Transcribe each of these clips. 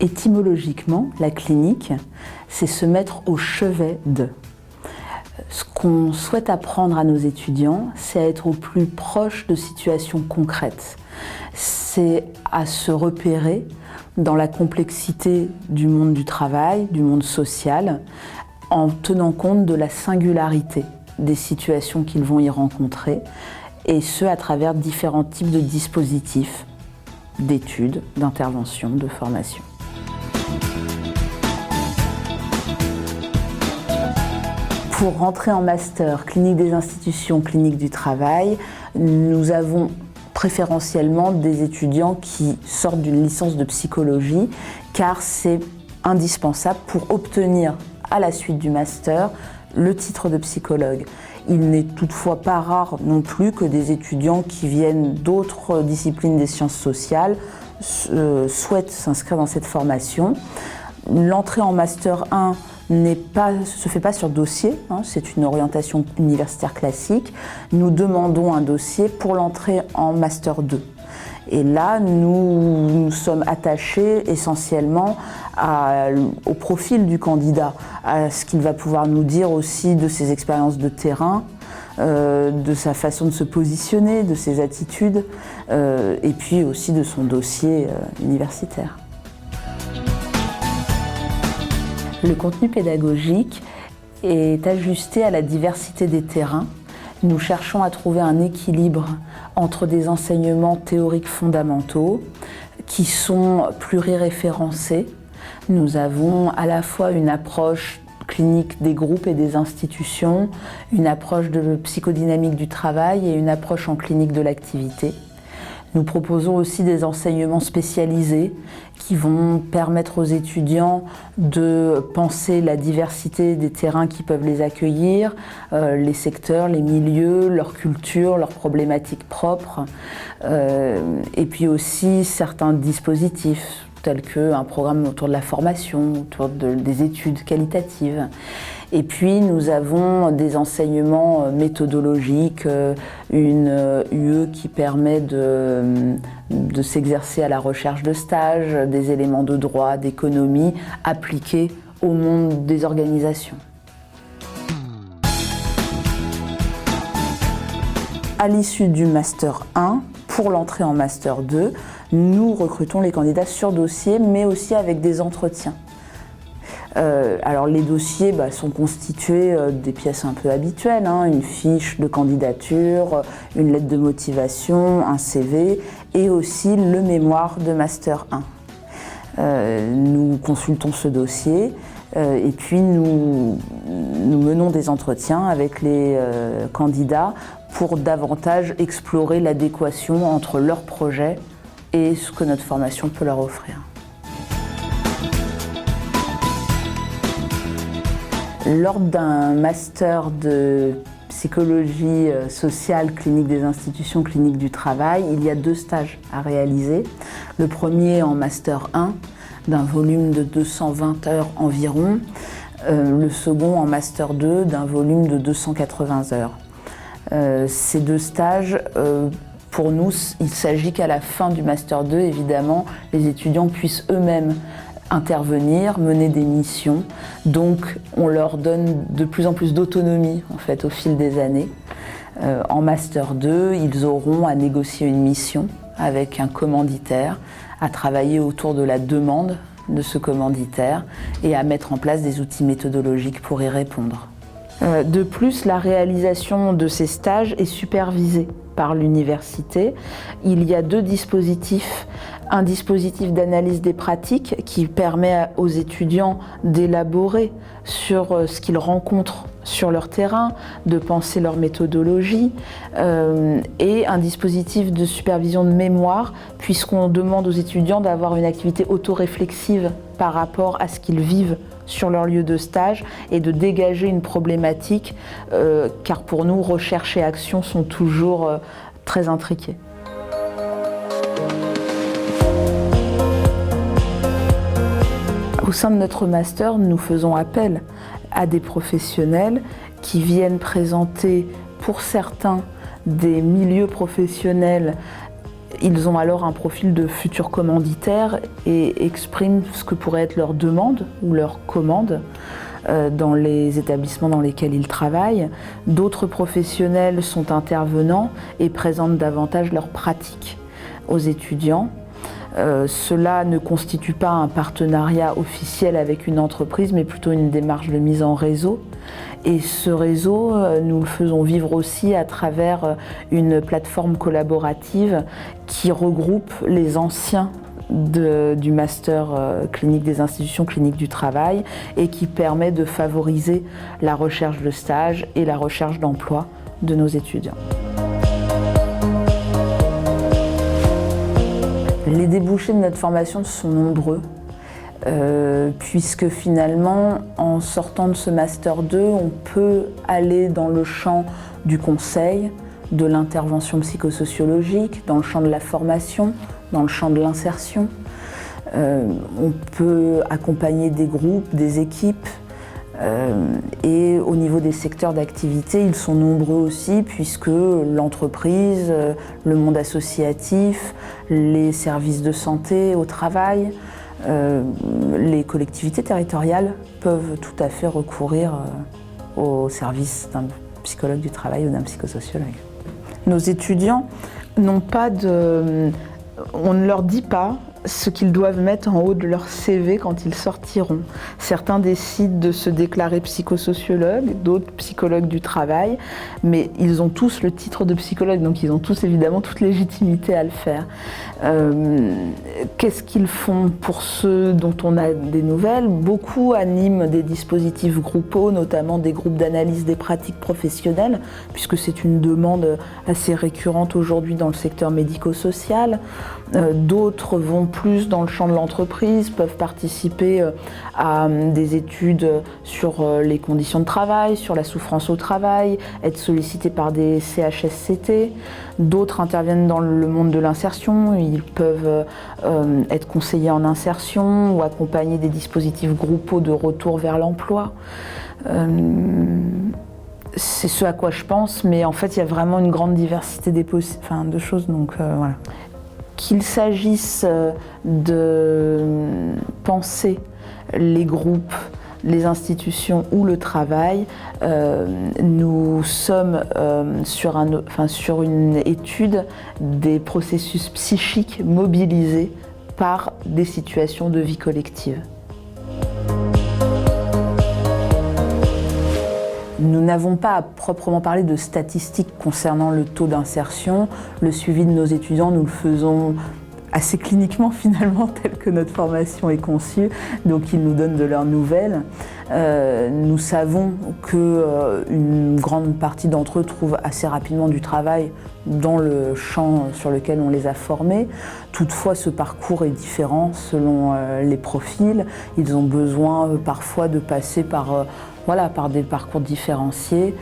Étymologiquement, la clinique, c'est se mettre au chevet de. Ce qu'on souhaite apprendre à nos étudiants, c'est à être au plus proche de situations concrètes. C'est à se repérer dans la complexité du monde du travail, du monde social, en tenant compte de la singularité des situations qu'ils vont y rencontrer, et ce à travers différents types de dispositifs, d'études, d'intervention, de formation. Pour rentrer en master clinique des institutions, clinique du travail, nous avons préférentiellement des étudiants qui sortent d'une licence de psychologie, car c'est indispensable pour obtenir à la suite du master le titre de psychologue. Il n'est toutefois pas rare non plus que des étudiants qui viennent d'autres disciplines des sciences sociales souhaitent s'inscrire dans cette formation. L'entrée en master 1 se fait pas sur dossier, c'est une orientation universitaire classique. Nous demandons un dossier pour l'entrée en master 2. Et là, nous sommes attachés essentiellement au profil du candidat, à ce qu'il va pouvoir nous dire aussi de ses expériences de terrain, de sa façon de se positionner, de ses attitudes, et puis aussi de son dossier universitaire. Le contenu pédagogique est ajusté à la diversité des terrains. Nous cherchons à trouver un équilibre entre des enseignements théoriques fondamentaux qui sont pluriréférencés. Nous avons à la fois une approche clinique des groupes et des institutions, une approche de psychodynamique du travail et une approche en clinique de l'activité. Nous proposons aussi des enseignements spécialisés qui vont permettre aux étudiants de penser la diversité des terrains qui peuvent les accueillir, les secteurs, les milieux, leur culture, leurs problématiques propres, et puis aussi certains dispositifs tels qu'un programme autour de la formation, autour des études qualitatives. Et puis nous avons des enseignements méthodologiques, une UE qui permet de s'exercer à la recherche de stages, des éléments de droit, d'économie appliqués au monde des organisations. À l'issue du Master 1, pour l'entrée en Master 2, nous recrutons les candidats sur dossier, mais aussi avec des entretiens. Alors les dossiers sont constitués des pièces un peu habituelles, une fiche de candidature, une lettre de motivation, un CV et aussi le mémoire de Master 1. Nous consultons ce dossier et puis nous menons des entretiens avec les candidats pour davantage explorer l'adéquation entre leurs projets et ce que notre formation peut leur offrir. Lors d'un master de psychologie sociale, clinique des institutions, clinique du travail, il y a 2 stages à réaliser. Le premier en master 1, d'un volume de 220 heures environ. Le second en master 2, d'un volume de 280 heures. Ces 2 stages, pour nous, il s'agit qu'à la fin du master 2, évidemment, les étudiants puissent eux-mêmes intervenir, mener des missions. Donc on leur donne de plus en plus d'autonomie en fait, au fil des années. En Master 2, ils auront à négocier une mission avec un commanditaire, à travailler autour de la demande de ce commanditaire et à mettre en place des outils méthodologiques pour y répondre. De plus, la réalisation de ces stages est supervisée par l'université. Il y a 2 dispositifs. Un dispositif d'analyse des pratiques qui permet aux étudiants d'élaborer sur ce qu'ils rencontrent sur leur terrain, de penser leur méthodologie, et un dispositif de supervision de mémoire, puisqu'on demande aux étudiants d'avoir une activité autoréflexive par rapport à ce qu'ils vivent sur leur lieu de stage et de dégager une problématique, car pour nous, recherche et action sont toujours très intriqués. Au sein de notre master, nous faisons appel à des professionnels qui viennent présenter, pour certains, des milieux professionnels Ils ont alors un profil de futurs commanditaires et expriment ce que pourrait être leur demande ou leur commande dans les établissements dans lesquels ils travaillent. D'autres professionnels sont intervenants et présentent davantage leurs pratiques aux étudiants. Cela ne constitue pas un partenariat officiel avec une entreprise, mais plutôt une démarche de mise en réseau. Et ce réseau, nous le faisons vivre aussi à travers une plateforme collaborative qui regroupe les anciens du master clinique des institutions cliniques du travail et qui permet de favoriser la recherche de stage et la recherche d'emploi de nos étudiants. Les débouchés de notre formation sont nombreux, puisque finalement, en sortant de ce Master 2, on peut aller dans le champ du conseil, de l'intervention psychosociologique, dans le champ de la formation, dans le champ de l'insertion. On peut accompagner des groupes, des équipes, et au niveau des secteurs d'activité, ils sont nombreux aussi puisque l'entreprise, le monde associatif, les services de santé au travail, les collectivités territoriales peuvent tout à fait recourir au service d'un psychologue du travail ou d'un psychosociologue. Nos étudiants n'ont pas de... On ne leur dit pas ce qu'ils doivent mettre en haut de leur CV quand ils sortiront. Certains décident de se déclarer psychosociologues, d'autres psychologues du travail, mais ils ont tous le titre de psychologue, donc ils ont tous évidemment toute légitimité à le faire. Qu'est-ce qu'ils font pour ceux dont on a des nouvelles? Beaucoup animent des dispositifs groupaux, notamment des groupes d'analyse des pratiques professionnelles, puisque c'est une demande assez récurrente aujourd'hui dans le secteur médico-social. D'autres vont plus dans le champ de l'entreprise, peuvent participer à des études sur les conditions de travail, sur la souffrance au travail, être sollicités par des CHSCT. D'autres interviennent dans le monde de l'insertion, ils peuvent être conseillers en insertion ou accompagner des dispositifs groupaux de retour vers l'emploi. C'est ce à quoi je pense, mais en fait il y a vraiment une grande diversité de choses, donc voilà. Qu'il s'agisse de penser les groupes, les institutions ou le travail, nous sommes sur une étude des processus psychiques mobilisés par des situations de vie collective. Nous n'avons pas à proprement parler de statistiques concernant le taux d'insertion. Le suivi de nos étudiants, nous le faisons assez cliniquement finalement, tel que notre formation est conçue. Donc ils nous donnent de leurs nouvelles. Nous savons qu'une grande partie d'entre eux trouvent assez rapidement du travail dans le champ sur lequel on les a formés. Toutefois, ce parcours est différent selon les profils. Ils ont besoin parfois de passer par des parcours différenciés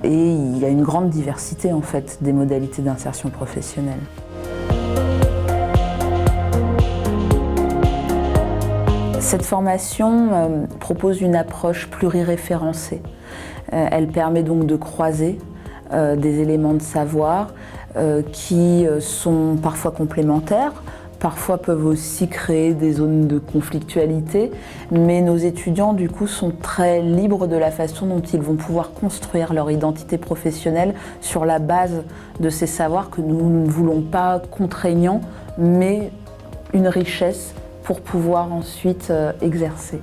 et il y a une grande diversité en fait des modalités d'insertion professionnelle. Cette formation propose une approche pluriréférencée. Elle permet donc de croiser des éléments de savoir qui sont parfois complémentaires, parfois peuvent aussi créer des zones de conflictualité, mais nos étudiants du coup sont très libres de la façon dont ils vont pouvoir construire leur identité professionnelle sur la base de ces savoirs que nous ne voulons pas contraignants, mais une richesse pour pouvoir ensuite exercer.